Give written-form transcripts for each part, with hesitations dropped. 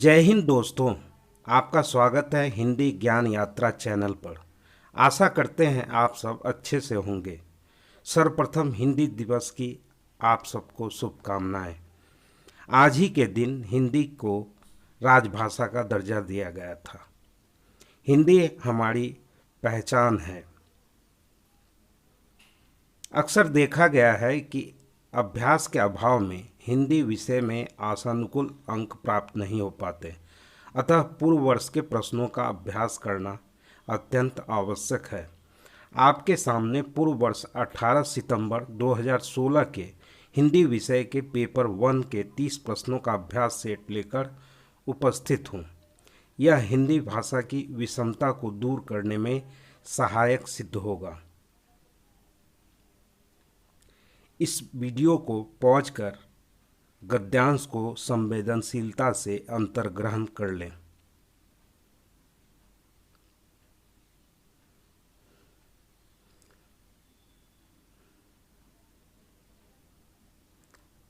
जय हिंद दोस्तों। आपका स्वागत है हिंदी ज्ञान यात्रा चैनल पर। आशा करते हैं आप सब अच्छे से होंगे। सर्वप्रथम हिंदी दिवस की आप सबको शुभकामनाएं। आज ही के दिन हिंदी को राजभाषा का दर्जा दिया गया था। हिंदी हमारी पहचान है। अक्सर देखा गया है कि अभ्यास के अभाव में हिंदी विषय में आशानुकूल अंक प्राप्त नहीं हो पाते, अतः पूर्व वर्ष के प्रश्नों का अभ्यास करना अत्यंत आवश्यक है। आपके सामने पूर्व वर्ष 18 सितंबर 2016 के हिंदी विषय के पेपर 1 के 30 प्रश्नों का अभ्यास सेट लेकर उपस्थित हूँ। यह हिंदी भाषा की विषमता को दूर करने में सहायक सिद्ध होगा। इस वीडियो को पॉज कर गद्यांश को संवेदनशीलता से अंतर्ग्रहण कर लें।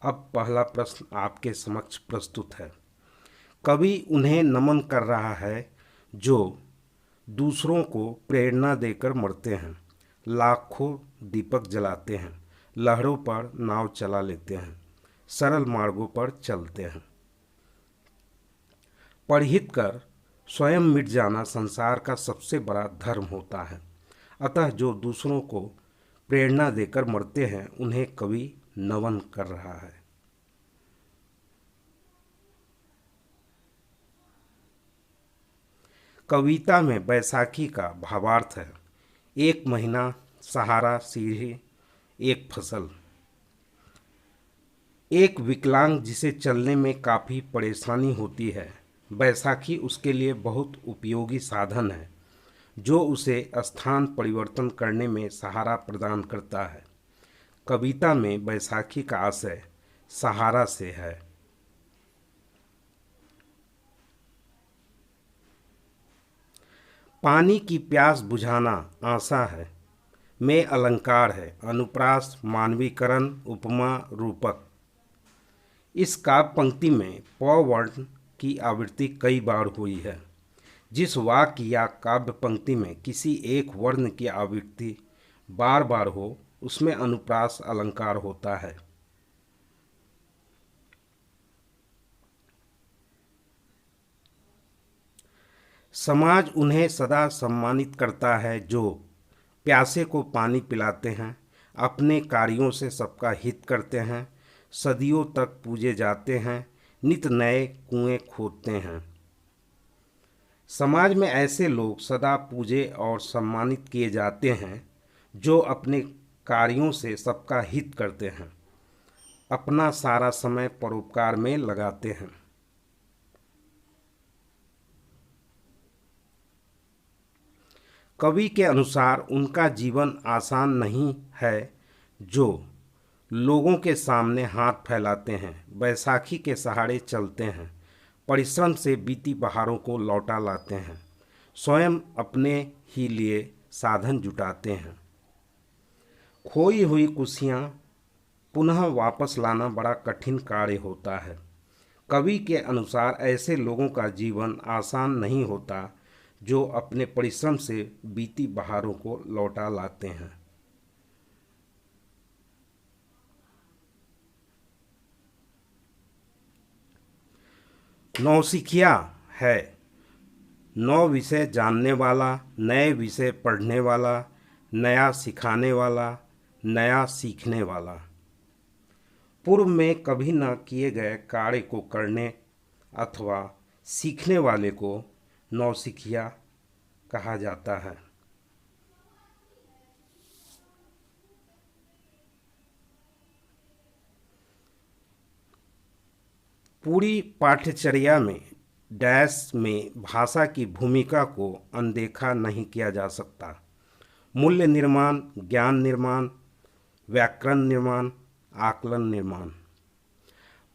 अब पहला प्रश्न आपके समक्ष प्रस्तुत है। कवि उन्हें नमन कर रहा है जो दूसरों को प्रेरणा देकर मरते हैं, लाखों दीपक जलाते हैं, लहरों पर नाव चला लेते हैं, सरल मार्गों पर चलते हैं। परहित कर स्वयं मिट जाना संसार का सबसे बड़ा धर्म होता है। अतः जो दूसरों को प्रेरणा देकर मरते हैं उन्हें कवि नमन कर रहा है। कविता में बैसाखी का भावार्थ है एक महीना, सहारा, सीढ़ी, एक फसल। एक विकलांग जिसे चलने में काफ़ी परेशानी होती है, बैसाखी उसके लिए बहुत उपयोगी साधन है जो उसे स्थान परिवर्तन करने में सहारा प्रदान करता है। कविता में बैसाखी का आशय सहारा से है। पानी की प्यास बुझाना आशा है में अलंकार है, अनुप्रास, मानवीकरण, उपमा, रूपक। इस काव्य पंक्ति में प वर्ण की आवृत्ति कई बार हुई है। जिस वाक्य या काव्य पंक्ति में किसी एक वर्ण की आवृत्ति बार बार हो उसमें अनुप्रास अलंकार होता है। समाज उन्हें सदा सम्मानित करता है जो प्यासे को पानी पिलाते हैं, अपने कार्यों से सबका हित करते हैं, सदियों तक पूजे जाते हैं, नित नए कुएं खोदते हैं। समाज में ऐसे लोग सदा पूजे और सम्मानित किए जाते हैं जो अपने कार्यों से सबका हित करते हैं, अपना सारा समय परोपकार में लगाते हैं। कवि के अनुसार उनका जीवन आसान नहीं है जो लोगों के सामने हाथ फैलाते हैं, बैसाखी के सहारे चलते हैं, परिश्रम से बीती बहारों को लौटा लाते हैं, स्वयं अपने ही लिए साधन जुटाते हैं। खोई हुई खुशियाँ पुनः वापस लाना बड़ा कठिन कार्य होता है। कवि के अनुसार ऐसे लोगों का जीवन आसान नहीं होता जो अपने परिश्रम से बीती बहारों को लौटा लाते हैं। नौसिखिया है नौ विषय जानने वाला, नए विषय पढ़ने वाला, नया सिखाने वाला, नया सीखने वाला। पूर्व में कभी न किए गए कार्य को करने अथवा सीखने वाले को नौसिखिया कहा जाता है। पूरी पाठ्यचर्या में डैश में भाषा की भूमिका को अनदेखा नहीं किया जा सकता। मूल्य निर्माण, ज्ञान निर्माण, व्याकरण निर्माण, आकलन निर्माण।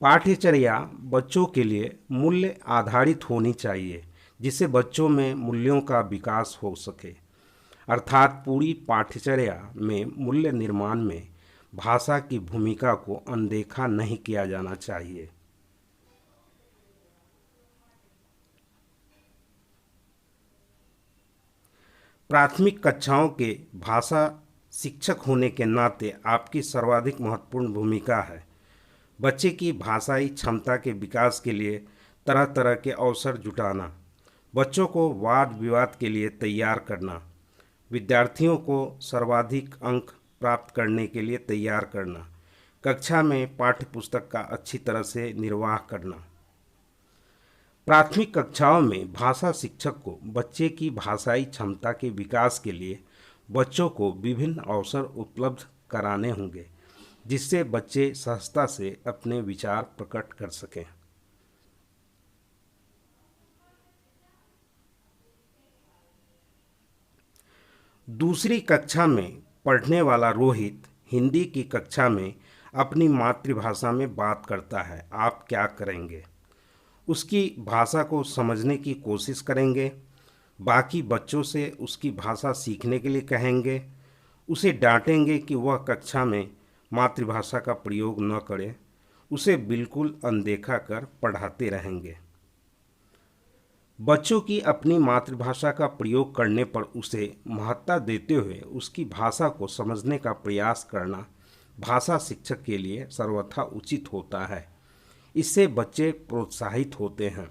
पाठ्यचर्या बच्चों के लिए मूल्य आधारित होनी चाहिए जिससे बच्चों में मूल्यों का विकास हो सके। अर्थात पूरी पाठ्यचर्या में मूल्य निर्माण में भाषा की भूमिका को अनदेखा नहीं किया जाना चाहिए। प्राथमिक कक्षाओं के भाषा शिक्षक होने के नाते आपकी सर्वाधिक महत्वपूर्ण भूमिका है। बच्चे की भाषाई क्षमता के विकास के लिए तरह तरह के अवसर जुटाना, बच्चों को वाद विवाद के लिए तैयार करना, विद्यार्थियों को सर्वाधिक अंक प्राप्त करने के लिए तैयार करना, कक्षा में पाठ्य पुस्तक का अच्छी तरह से निर्वाह करना। प्राथमिक कक्षाओं में भाषा शिक्षक को बच्चे की भाषाई क्षमता के विकास के लिए बच्चों को विभिन्न अवसर उपलब्ध कराने होंगे, जिससे बच्चे सहजता से अपने विचार प्रकट कर सकें। दूसरी कक्षा में पढ़ने वाला रोहित हिंदी की कक्षा में अपनी मातृभाषा में बात करता है। आप क्या करेंगे? उसकी भाषा को समझने की कोशिश करेंगे, बाकी बच्चों से उसकी भाषा सीखने के लिए कहेंगे, उसे डांटेंगे कि वह कक्षा में मातृभाषा का प्रयोग न करे, उसे बिल्कुल अनदेखा कर पढ़ाते रहेंगे। बच्चों की अपनी मातृभाषा का प्रयोग करने पर उसे महत्ता देते हुए उसकी भाषा को समझने का प्रयास करना भाषा शिक्षक के लिए सर्वथा उचित होता है। इससे बच्चे प्रोत्साहित होते हैं।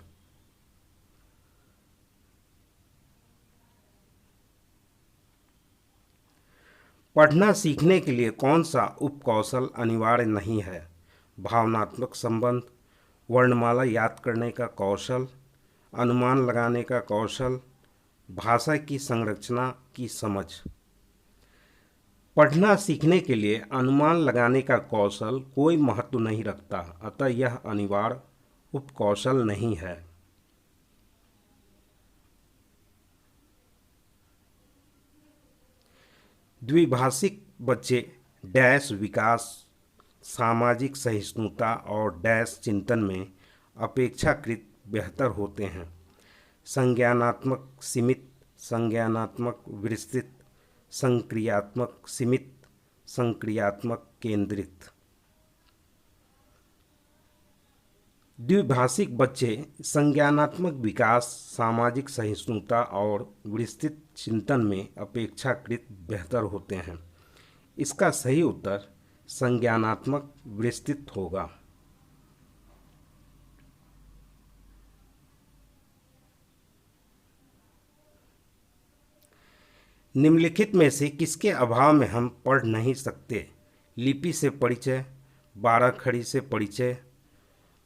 पढ़ना सीखने के लिए कौन सा उपकौशल अनिवार्य नहीं है? भावनात्मक संबंध, वर्णमाला याद करने का कौशल, अनुमान लगाने का कौशल, भाषा की संरचना की समझ। पढ़ना सीखने के लिए अनुमान लगाने का कौशल कोई महत्व नहीं रखता, अतः यह अनिवार्य उपकौशल नहीं है। द्विभाषिक बच्चे डैश विकास, सामाजिक सहिष्णुता और डैश चिंतन में अपेक्षाकृत बेहतर होते हैं। संज्ञानात्मक सीमित, संज्ञानात्मक विस्तृत, संक्रियात्मक सीमित, संक्रियात्मक केंद्रित। द्विभाषिक बच्चे संज्ञानात्मक विकास, सामाजिक सहिष्णुता और विस्तृत चिंतन में अपेक्षाकृत बेहतर होते हैं। इसका सही उत्तर संज्ञानात्मक विस्तृत होगा। निम्नलिखित में से किसके अभाव में हम पढ़ नहीं सकते? लिपि से परिचय, 12 खड़ी से परिचय,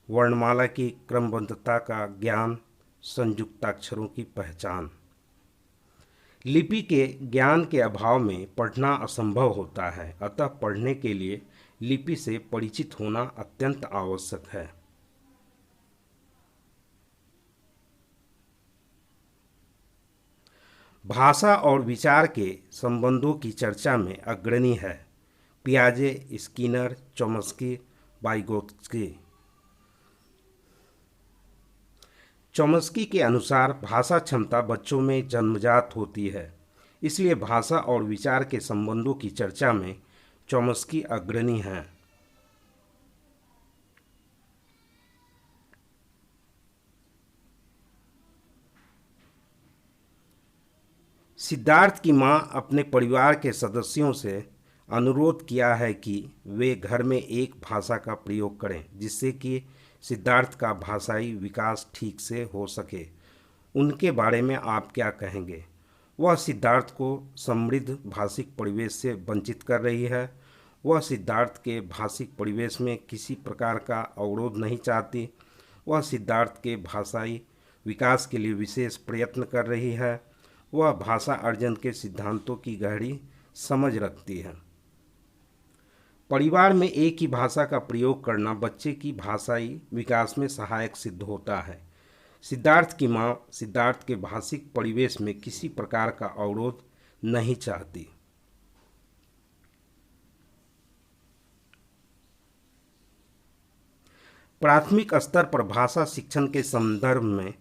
वर्णमाला की क्रमबद्धता का ज्ञान, संयुक्ताक्षरों की पहचान। लिपि के ज्ञान के अभाव में पढ़ना असंभव होता है, अतः पढ़ने के लिए लिपि से परिचित होना अत्यंत आवश्यक है। भाषा और विचार के संबंधों की चर्चा में अग्रणी है पियाजे, स्किनर, चॉम्स्की, वाइगोत्स्की। चॉम्स्की के अनुसार भाषा क्षमता बच्चों में जन्मजात होती है, इसलिए भाषा और विचार के संबंधों की चर्चा में चॉम्स्की अग्रणी हैं। सिद्धार्थ की मां अपने परिवार के सदस्यों से अनुरोध किया है कि वे घर में एक भाषा का प्रयोग करें, जिससे कि सिद्धार्थ का भाषाई विकास ठीक से हो सके। उनके बारे में आप क्या कहेंगे? वह सिद्धार्थ को समृद्ध भाषिक परिवेश से वंचित कर रही है। वह सिद्धार्थ के भाषिक परिवेश में किसी प्रकार का अवरोध नहीं चाहती। वह सिद्धार्थ के भाषाई विकास के लिए विशेष प्रयत्न कर रही है। वह भाषा अर्जन के सिद्धांतों की गहरी समझ रखती है। परिवार में एक ही भाषा का प्रयोग करना बच्चे की भाषाई विकास में सहायक सिद्ध होता है। सिद्धार्थ की मां सिद्धार्थ के भाषिक परिवेश में किसी प्रकार का अवरोध नहीं चाहती। प्राथमिक स्तर पर भाषा शिक्षण के संदर्भ में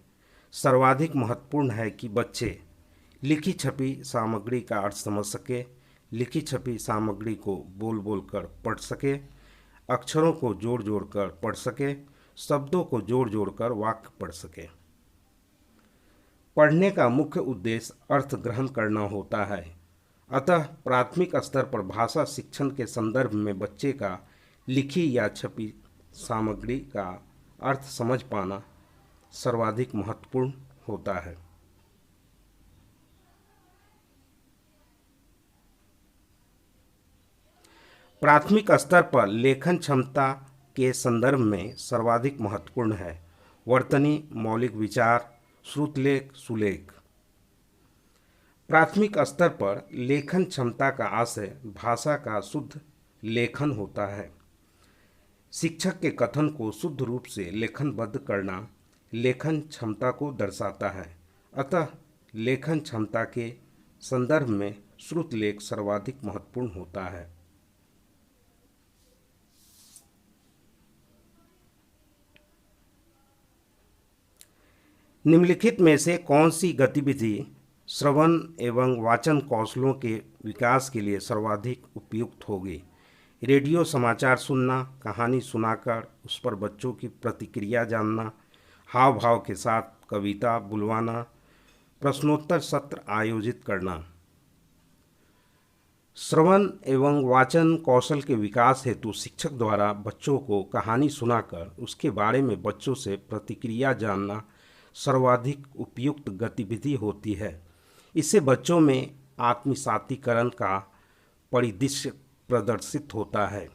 सर्वाधिक महत्वपूर्ण है कि बच्चे लिखी छपी सामग्री का अर्थ समझ सके, लिखी छपी सामग्री को बोल बोल कर पढ़ सके, अक्षरों को जोड़ जोड़ कर पढ़ सके, शब्दों को जोड़ जोड़ कर वाक्य पढ़ सके। पढ़ने का मुख्य उद्देश्य अर्थ ग्रहण करना होता है। अतः प्राथमिक स्तर पर भाषा शिक्षण के संदर्भ में बच्चे का लिखी या छपी सामग्री का अर्थ समझ पाना सर्वाधिक महत्वपूर्ण होता है। प्राथमिक स्तर पर लेखन क्षमता के संदर्भ में सर्वाधिक महत्वपूर्ण है वर्तनी, मौलिक विचार, श्रुतलेख, सुलेख। प्राथमिक स्तर पर लेखन क्षमता का आशय भाषा का शुद्ध लेखन होता है। शिक्षक के कथन को शुद्ध रूप से लेखनबद्ध करना लेखन क्षमता को दर्शाता है। अतः लेखन क्षमता के संदर्भ में श्रुतलेख सर्वाधिक महत्वपूर्ण होता है। निम्नलिखित में से कौन सी गतिविधि श्रवण एवं वाचन कौशलों के विकास के लिए सर्वाधिक उपयुक्त होगी? रेडियो समाचार सुनना, कहानी सुनाकर उस पर बच्चों की प्रतिक्रिया जानना, हाव भाव के साथ कविता बुलवाना, प्रश्नोत्तर सत्र आयोजित करना। श्रवण एवं वाचन कौशल के विकास हेतु शिक्षक द्वारा बच्चों को कहानी सुनाकर उसके बारे में बच्चों से प्रतिक्रिया जानना सर्वाधिक उपयुक्त गतिविधि होती है। इससे बच्चों में आत्मसातीकरण का परिदृश्य प्रदर्शित होता है।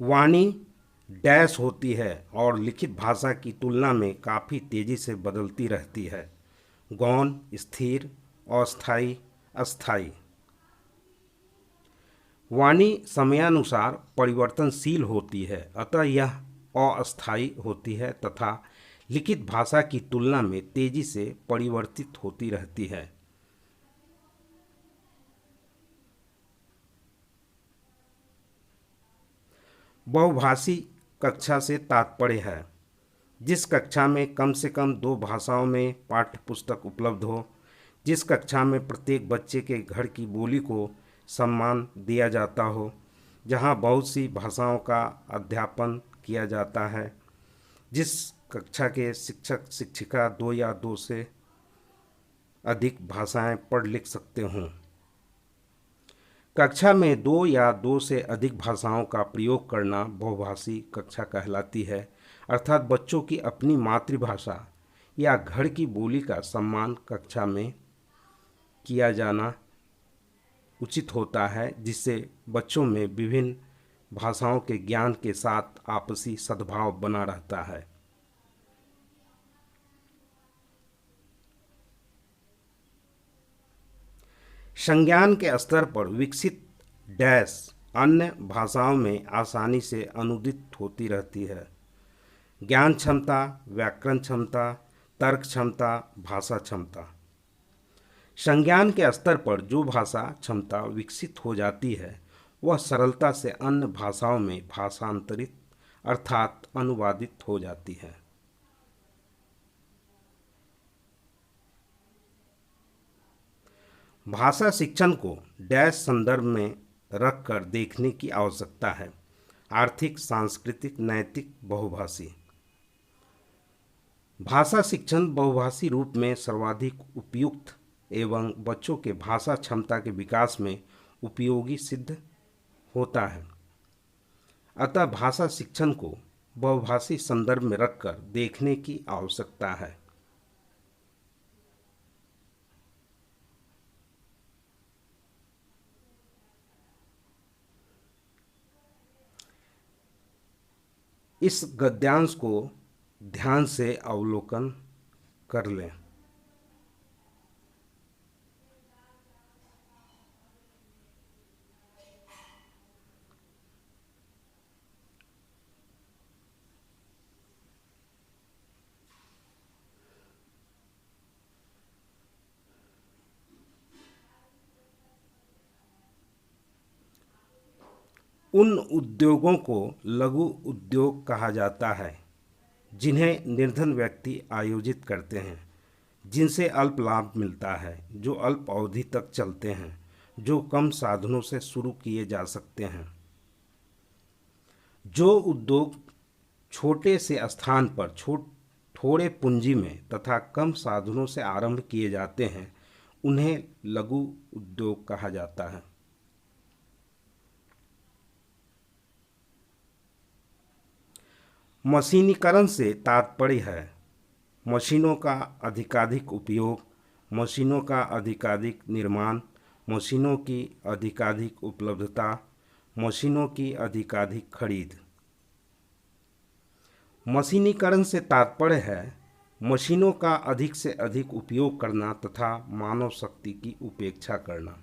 वाणी डैश होती है और लिखित भाषा की तुलना में काफ़ी तेज़ी से बदलती रहती है। गौण, स्थिर, अस्थायी, अस्थायी। वाणी समयानुसार परिवर्तनशील होती है, अतः यह अस्थायी होती है तथा लिखित भाषा की तुलना में तेजी से परिवर्तित होती रहती है। बहुभाषी कक्षा से तात्पर्य है जिस कक्षा में कम से कम 2 भाषाओं में पाठ्य पुस्तक उपलब्ध हो, जिस कक्षा में प्रत्येक बच्चे के घर की बोली को सम्मान दिया जाता हो, जहां बहुत सी भाषाओं का अध्यापन किया जाता है, जिस कक्षा के शिक्षक शिक्षिका 2 या 2 से अधिक भाषाएं पढ़ लिख सकते हों। कक्षा में 2 या 2 से अधिक भाषाओं का प्रयोग करना बहुभाषी कक्षा कहलाती है, अर्थात बच्चों की अपनी मातृभाषा या घर की बोली का सम्मान कक्षा में किया जाना उचित होता है, जिससे बच्चों में विभिन्न भाषाओं के ज्ञान के साथ आपसी सद्भाव बना रहता है। संज्ञान के स्तर पर विकसित डैश अन्य भाषाओं में आसानी से अनुदित होती रहती है। ज्ञान क्षमता, व्याकरण क्षमता, तर्क क्षमता, भाषा क्षमता। संज्ञान के स्तर पर जो भाषा क्षमता विकसित हो जाती है वह सरलता से अन्य भाषाओं में भाषांतरित अर्थात अनुवादित हो जाती है। भाषा शिक्षण को डैश संदर्भ में रखकर देखने की आवश्यकता है। आर्थिक, सांस्कृतिक, नैतिक, बहुभाषी। भाषा शिक्षण बहुभाषी रूप में सर्वाधिक उपयुक्त एवं बच्चों के भाषा क्षमता के विकास में उपयोगी सिद्ध होता है। अतः भाषा शिक्षण को बहुभाषी संदर्भ में रखकर देखने की आवश्यकता है। इस गद्यांश को ध्यान से अवलोकन कर लें। उन उद्योगों को लघु उद्योग कहा जाता है जिन्हें निर्धन व्यक्ति आयोजित करते हैं, जिनसे अल्प लाभ मिलता है, जो अल्प अवधि तक चलते हैं, जो कम साधनों से शुरू किए जा सकते हैं। जो उद्योग छोटे से स्थान पर थोड़े पूंजी में तथा कम साधनों से आरंभ किए जाते हैं उन्हें लघु उद्योग कहा जाता है। मशीनीकरण से तात्पर्य है मशीनों का अधिकाधिक उपयोग, मशीनों का अधिकाधिक निर्माण, मशीनों की अधिकाधिक उपलब्धता, मशीनों की अधिकाधिक खरीद। मशीनीकरण से तात्पर्य है मशीनों का अधिक से अधिक उपयोग करना तथा मानव शक्ति की उपेक्षा करना।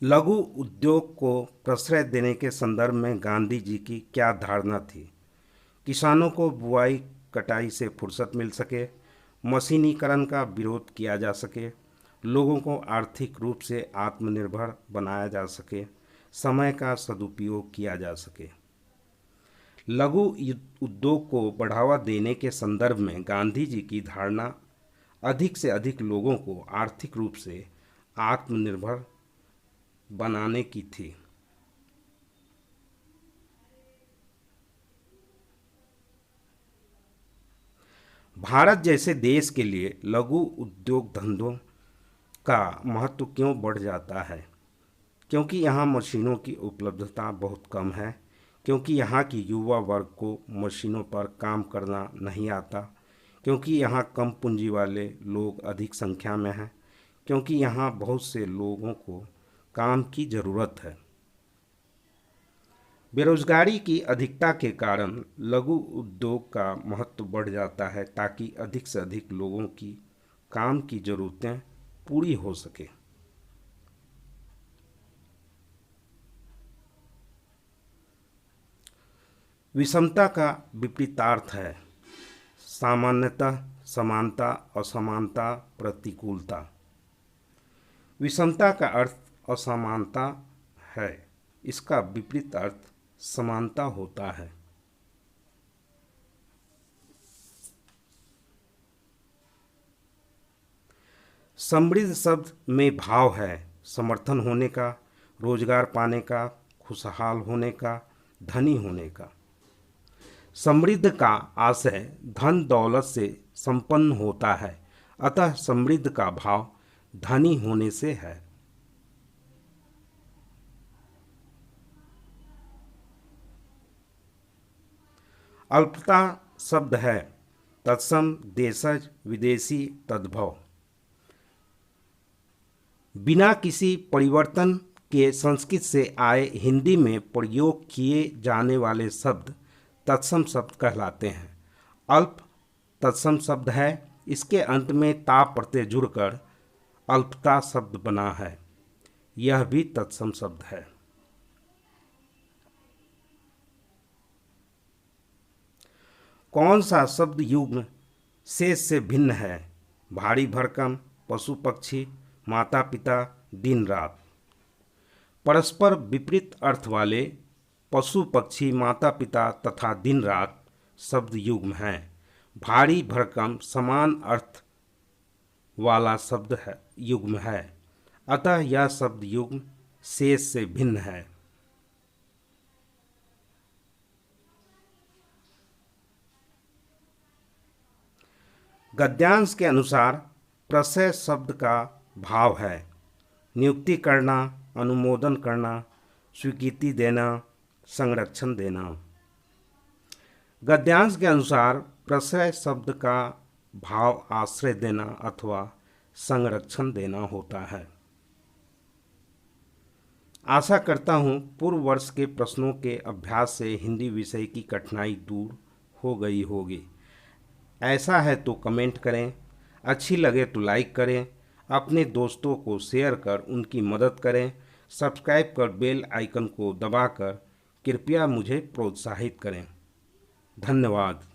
लघु उद्योग को प्रश्रय देने के संदर्भ में गांधी जी की क्या धारणा थी? किसानों को बुआई कटाई से फुर्सत मिल सके, मशीनीकरण का विरोध किया जा सके, लोगों को आर्थिक रूप से आत्मनिर्भर बनाया जा सके, समय का सदुपयोग किया जा सके। लघु उद्योग को बढ़ावा देने के संदर्भ में गांधी जी की धारणा अधिक से अधिक लोगों को आर्थिक रूप से आत्मनिर्भर बनाने की थी। भारत जैसे देश के लिए लघु उद्योग धंधों का महत्व क्यों बढ़ जाता है? क्योंकि यहाँ मशीनों की उपलब्धता बहुत कम है, क्योंकि यहाँ की युवा वर्ग को मशीनों पर काम करना नहीं आता, क्योंकि यहाँ कम पूंजी वाले लोग अधिक संख्या में हैं, क्योंकि यहाँ बहुत से लोगों को काम की ज़रूरत है। बेरोजगारी की अधिकता के कारण लघु उद्योग का महत्व बढ़ जाता है ताकि अधिक से अधिक लोगों की काम की ज़रूरतें पूरी हो सके। विषमता का विपरीतार्थ है सामान्यतः समानता, असमानता, प्रतिकूलता। विषमता का अर्थ असमानता है, इसका विपरीत अर्थ समानता होता है। समृद्ध शब्द में भाव है समर्थन होने का, रोजगार पाने का, खुशहाल होने का, धनी होने का। समृद्ध का आशय धन दौलत से संपन्न होता है, अतः समृद्ध का भाव धनी होने से है। अल्पता शब्द है तत्सम देशज विदेशी तद्भव। बिना किसी परिवर्तन के संस्कृत से आए हिंदी में प्रयोग किए जाने वाले शब्द तत्सम शब्द कहलाते हैं। अल्प तत्सम शब्द है, इसके अंत में ता प्रत्यय जुड़कर अल्पता शब्द बना है, यह भी तत्सम शब्द है। कौन सा शब्द युग्म शेष से भिन्न है? भारी भरकम, पशु पक्षी, माता पिता, दिन रात। परस्पर विपरीत अर्थ वाले पशु पक्षी, माता पिता तथा दिन रात शब्द युग्म हैं। भारी भरकम समान अर्थ वाला शब्द है युग्म है, अतः यह शब्द युग्म शेष से भिन्न है। गद्यांश के अनुसार प्रशय शब्द का भाव है नियुक्ति करना, अनुमोदन करना, स्वीकृति देना, संरक्षण देना। गद्यांश के अनुसार प्रशय शब्द का भाव आश्रय देना अथवा संरक्षण देना होता है। आशा करता हूँ पूर्व वर्ष के प्रश्नों के अभ्यास से हिंदी विषय की कठिनाई दूर हो गई होगी। ऐसा है तो कमेंट करें, अच्छी लगे तो लाइक करें, अपने दोस्तों को शेयर कर उनकी मदद करें, सब्सक्राइब कर बेल आइकन को दबाकर कृपया मुझे प्रोत्साहित करें। धन्यवाद।